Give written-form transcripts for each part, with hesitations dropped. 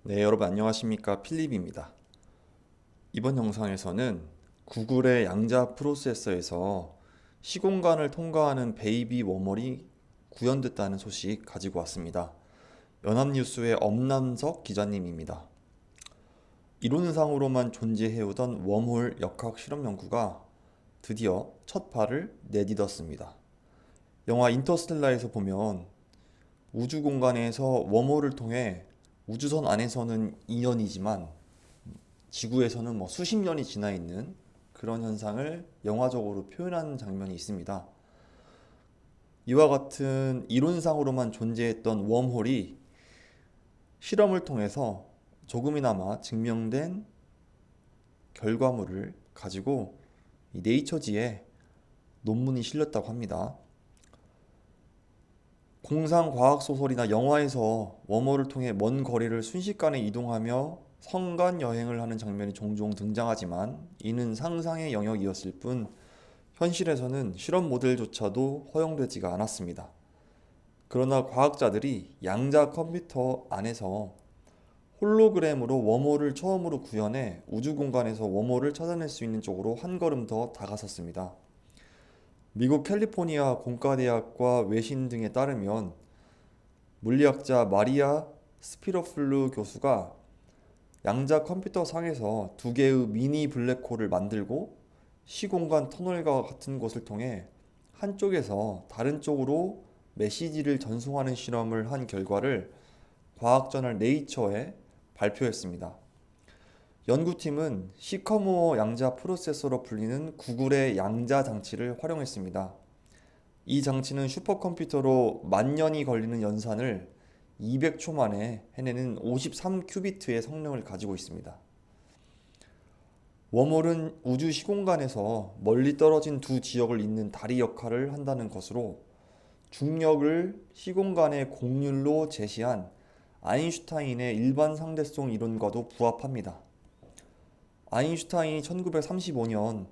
네, 여러분 안녕하십니까? 필립입니다. 이번 영상에서는 구글의 양자 프로세서에서 시공간을 통과하는 베이비 워멀이 구현됐다는 소식 가지고 왔습니다. 연합뉴스의 엄남석 기자님입니다. 이론상으로만 존재해오던 웜홀 역학 실험 연구가 드디어 첫 발을 내딛었습니다. 영화 인터스텔라에서 보면 우주 공간에서 웜홀을 통해 우주선 안에서는 2년이지만 지구에서는 수십 년이 지나 있는 그런 현상을 영화적으로 표현하는 장면이 있습니다. 이와 같은 이론상으로만 존재했던 웜홀이 실험을 통해서 조금이나마 증명된 결과물을 가지고 이 네이처지에 논문이 실렸다고 합니다. 공상 과학 소설이나 영화에서 웜홀을 통해 먼 거리를 순식간에 이동하며 성간 여행을 하는 장면이 종종 등장하지만 이는 상상의 영역이었을 뿐 현실에서는 실험 모델조차도 허용되지가 않았습니다. 그러나 과학자들이 양자 컴퓨터 안에서 홀로그램으로 웜홀을 처음으로 구현해 우주 공간에서 웜홀을 찾아낼 수 있는 쪽으로 한 걸음 더 다가섰습니다. 미국 캘리포니아 공과대학과 외신 등에 따르면 물리학자 마리아 스피로플루 교수가 양자 컴퓨터 상에서 두 개의 미니 블랙홀을 만들고 시공간 터널과 같은 곳을 통해 한쪽에서 다른 쪽으로 메시지를 전송하는 실험을 한 결과를 과학저널 네이처에 발표했습니다. 연구팀은 시커모어 양자 프로세서로 불리는 구글의 양자 장치를 활용했습니다. 이 장치는 슈퍼컴퓨터로 만 년이 걸리는 연산을 200초 만에 해내는 53큐비트의 성능을 가지고 있습니다. 웜홀은 우주 시공간에서 멀리 떨어진 두 지역을 잇는 다리 역할을 한다는 것으로 중력을 시공간의 곡률로 제시한 아인슈타인의 일반 상대성 이론과도 부합합니다. 아인슈타인이 1935년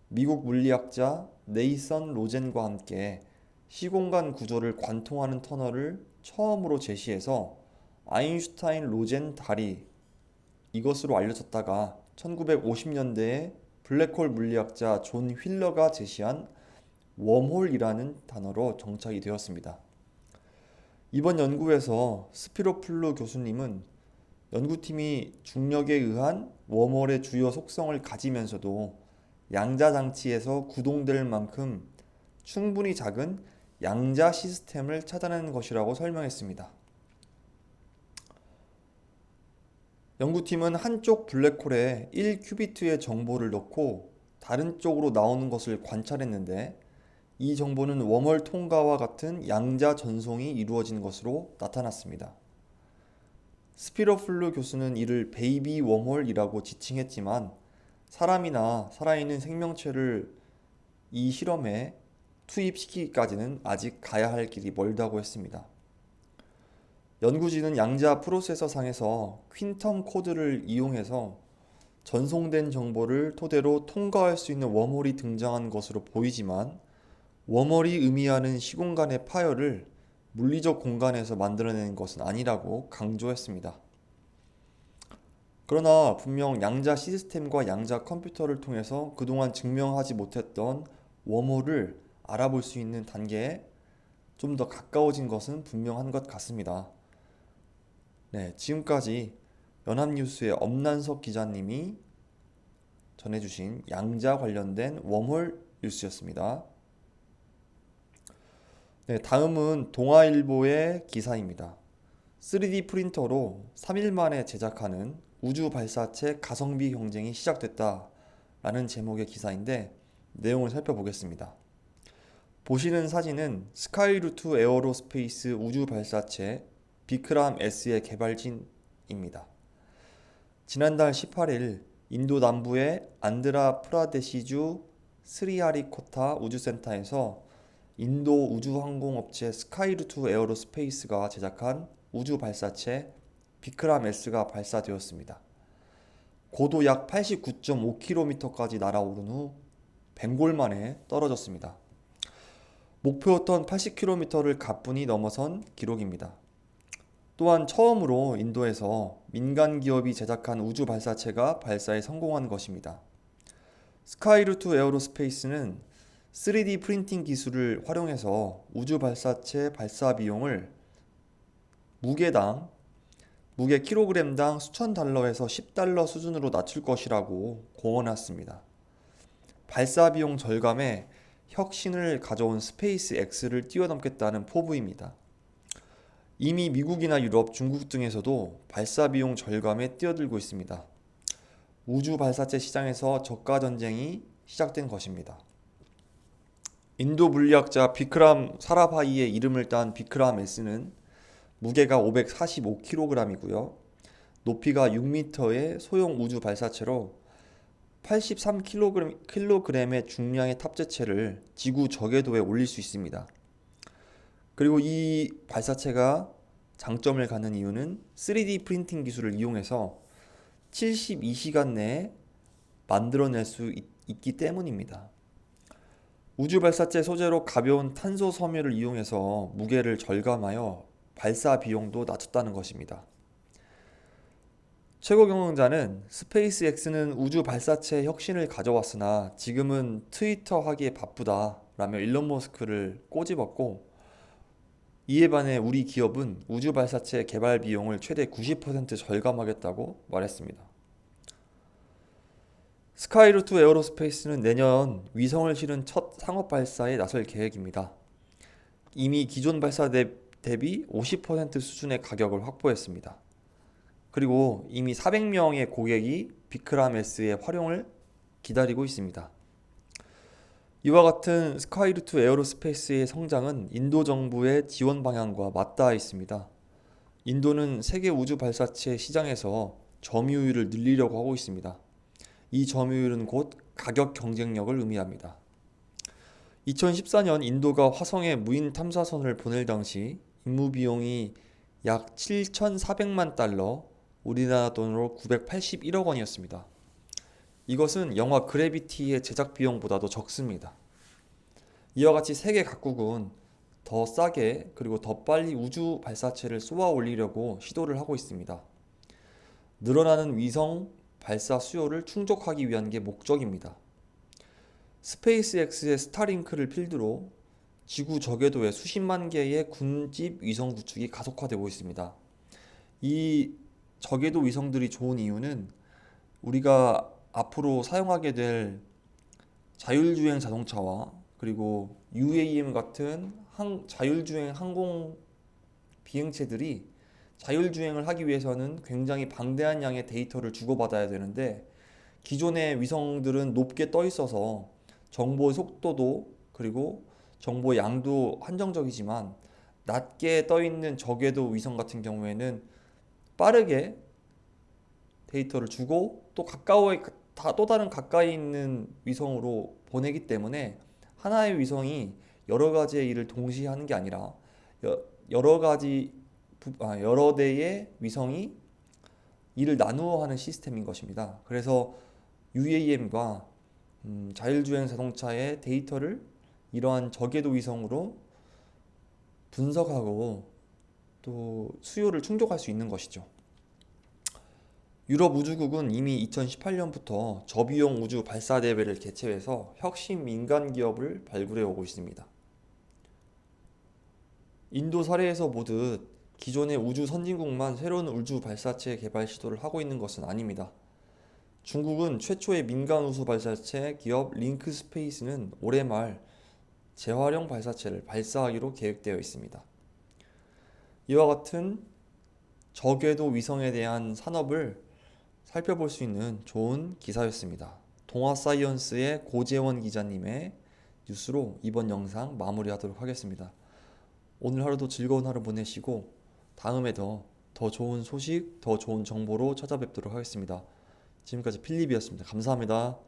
미국 물리학자 네이선 로젠과 함께 시공간 구조를 관통하는 터널을 처음으로 제시해서 아인슈타인 로젠 다리 이것으로 알려졌다가 1950년대에 블랙홀 물리학자 존 휠러가 제시한 웜홀이라는 단어로 정착이 되었습니다. 이번 연구에서 스피로플루 교수님은 연구팀이 중력에 의한 웜홀의 주요 속성을 가지면서도 양자 장치에서 구동될 만큼 충분히 작은 양자 시스템을 찾아낸 것이라고 설명했습니다. 연구팀은 한쪽 블랙홀에 1큐비트의 정보를 넣고 다른 쪽으로 나오는 것을 관찰했는데 이 정보는 웜홀 통과와 같은 양자 전송이 이루어진 것으로 나타났습니다. 스피러플루 교수는 이를 베이비 웜홀이라고 지칭했지만 사람이나 살아있는 생명체를 이 실험에 투입시키기까지는 아직 가야 할 길이 멀다고 했습니다. 연구진은 양자 프로세서 상에서 퀸텀 코드를 이용해서 전송된 정보를 토대로 통과할 수 있는 웜홀이 등장한 것으로 보이지만 웜홀이 의미하는 시공간의 파열을 물리적 공간에서 만들어내는 것은 아니라고 강조했습니다. 그러나 분명 양자 시스템과 양자 컴퓨터를 통해서 그동안 증명하지 못했던 웜홀을 알아볼 수 있는 단계에 좀 더 가까워진 것은 분명한 것 같습니다. 네, 지금까지 연합뉴스의 엄난석 기자님이 전해주신 양자 관련된 웜홀 뉴스였습니다. 네, 다음은 동아일보의 기사입니다. 3D 프린터로 3일 만에 제작하는 우주 발사체 가성비 경쟁이 시작됐다 라는 제목의 기사인데 내용을 살펴보겠습니다. 보시는 사진은 스카이루트 에어로스페이스 우주 발사체 비크람 S의 개발진입니다. 지난달 18일 인도 남부의 안드라 프라데시주 스리하리코타 우주센터에서 인도 우주항공업체 스카이루트 에어로스페이스가 제작한 우주 발사체 비크람 S가 발사되었습니다. 고도 약 89.5km까지 날아오른 후 뱅골 만에 떨어졌습니다. 목표였던 80km를 가뿐히 넘어선 기록입니다. 또한 처음으로 인도에서 민간 기업이 제작한 우주 발사체가 발사에 성공한 것입니다. 스카이루트 에어로스페이스는 3D 프린팅 기술을 활용해서 우주 발사체 발사 비용을 무게 킬로그램당 수천 달러에서 10달러 수준으로 낮출 것이라고 공언했습니다. 발사 비용 절감에 혁신을 가져온 스페이스 X를 뛰어넘겠다는 포부입니다. 이미 미국이나 유럽, 중국 등에서도 발사 비용 절감에 뛰어들고 있습니다. 우주 발사체 시장에서 저가 전쟁이 시작된 것입니다. 인도 물리학자 비크람 사라바이의 이름을 딴 비크람 S는 무게가 545kg이고요. 높이가 6m의 소형 우주 발사체로 83kg의 중량의 탑재체를 지구 저궤도에 올릴 수 있습니다. 그리고 이 발사체가 장점을 갖는 이유는 3D 프린팅 기술을 이용해서 72시간 내에 만들어낼 수 있기 때문입니다. 우주 발사체 소재로 가벼운 탄소 섬유를 이용해서 무게를 절감하여 발사 비용도 낮췄다는 것입니다. 최고 경영자는 스페이스X는 우주 발사체 혁신을 가져왔으나 지금은 트위터 하기에 바쁘다 라며 일론 머스크를 꼬집었고, 이에 반해 우리 기업은 우주 발사체 개발 비용을 최대 90% 절감하겠다고 말했습니다. 스카이루트 에어로스페이스는 내년 위성을 실은 첫 상업 발사에 나설 계획입니다. 이미 기존 발사 대비 50% 수준의 가격을 확보했습니다. 그리고 이미 400명의 고객이 비크람 S의 활용을 기다리고 있습니다. 이와 같은 스카이루트 에어로스페이스의 성장은 인도 정부의 지원 방향과 맞닿아 있습니다. 인도는 세계 우주 발사체 시장에서 점유율을 늘리려고 하고 있습니다. 이 점유율은 곧 가격 경쟁력을 의미합니다. 2014년 인도가 화성에 무인 탐사선을 보낼 당시 임무 비용이 약 7,400만 달러, 우리나라 돈으로 981억 원이었습니다. 이것은 영화 그래비티의 제작 비용보다도 적습니다. 이와 같이 세계 각국은 더 싸게 그리고 더 빨리 우주 발사체를 쏘아 올리려고 시도를 하고 있습니다. 늘어나는 위성 발사 수요를 충족하기 위한 게 목적입니다. 스페이스X의 스타링크를 필두로 지구 저궤도에 수십만 개의 군집 위성 구축이 가속화되고 있습니다. 이 저궤도 위성들이 좋은 이유는 우리가 앞으로 사용하게 될 자율주행 자동차와 그리고 UAM 같은 자율주행 항공 비행체들이 자율주행을 하기 위해서는 굉장히 방대한 양의 데이터를 주고받아야 되는데, 기존의 위성들은 높게 떠 있어서 정보의 속도도 그리고 정보의 양도 한정적이지만, 낮게 떠 있는 저궤도 위성 같은 경우에는 빠르게 데이터를 주고 또 다른 가까이 있는 위성으로 보내기 때문에 하나의 위성이 여러 가지의 일을 동시에 하는 게 아니라 여러 대의 위성이 일을 나누어 하는 시스템인 것입니다. 그래서 UAM과 자율주행 자동차의 데이터를 이러한 저궤도 위성으로 분석하고 또 수요를 충족할 수 있는 것이죠. 유럽 우주국은 이미 2018년부터 저비용 우주 발사 대회를 개최해서 혁신 민간 기업을 발굴해 오고 있습니다. 인도 사례에서 보듯 기존의 우주 선진국만 새로운 우주 발사체 개발 시도를 하고 있는 것은 아닙니다. 중국은 최초의 민간 우주 발사체 기업 링크 스페이스는 올해 말 재활용 발사체를 발사하기로 계획되어 있습니다. 이와 같은 저궤도 위성에 대한 산업을 살펴볼 수 있는 좋은 기사였습니다. 동아사이언스의 고재원 기자님의 뉴스로 이번 영상 마무리하도록 하겠습니다. 오늘 하루도 즐거운 하루 보내시고 다음에 더 좋은 소식, 더 좋은 정보로 찾아뵙도록 하겠습니다. 지금까지 필립이었습니다. 감사합니다.